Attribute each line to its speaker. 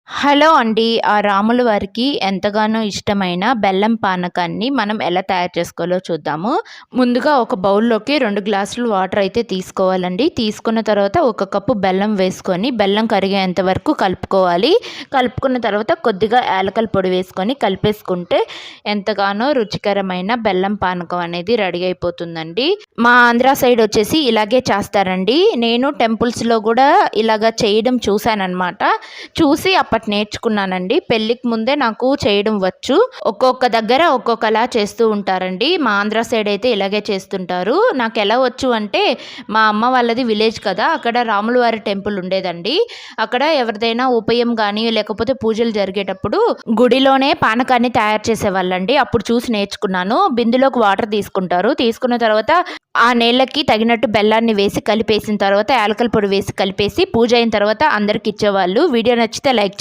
Speaker 1: Hello అండి. ఆ రాముల వారికి ఎంతగానో ఇష్టమైన బెల్లం పానకాన్ని మనం ఎలా తయారు చేసుకోవాలో చూద్దాము. ముందుగా ఒక బౌల్‌లోకి 2 గ్లాసులు వాటర్ అయితే తీసుకోవాలండి. తీసుకున్న తర్వాత ఒక కప్పు బెల్లం వేసుకొని, బెల్లం కరిగేంత వరకు కలుపుకోవాలి. కలుపుకున్న తర్వాత కొద్దిగా యాలకుల పొడి వేసుకొని కలిపేసుకుంటే ఎంతగానో రుచికరమైన బెల్లం పానకం అనేది రెడీ అయిపోతుందండి. మా ఆంధ్ర సైడ్ వచ్చేసి ఇలాగే చేస్తారండి. నేను టెంపుల్స్‌లో కూడా ఇలాగ చేయడం చూశాననమాట. చూసి అప్పటి నేర్చుకున్నానండి. పెళ్ళికి ముందే నాకు చేయడం వచ్చు. ఒక్కొక్క దగ్గర ఒక్కొక్కలా చేస్తూ ఉంటారండి. మా ఆంధ్ర సైడ్ అయితే ఇలాగే చేస్తుంటారు. నాకెలా వచ్చు అంటే మా అమ్మ వాళ్ళది విలేజ్ కదా! అక్కడ రాముల వారి టెంపుల్ ఉండేదండి. అక్కడ ఎవరిదైనా ఉపయం గానీ, లేకపోతే పూజలు జరిగేటప్పుడు గుడిలోనే పానకాన్ని తయారు చేసేవాళ్ళండి. అప్పుడు చూసి నేర్చుకున్నాను. బిందెలోకి వాటర్ తీసుకుంటారు. తీసుకున్న తర్వాత ఆ నీళ్ళకి తగినట్టు బెల్లాన్ని వేసి కలిపేసిన తర్వాత యాలకుల పొడి వేసి కలిపేసి పూజ అయిన తర్వాత అందరికి ఇచ్చేవాళ్ళు. వీడియో నచ్చితే లైక్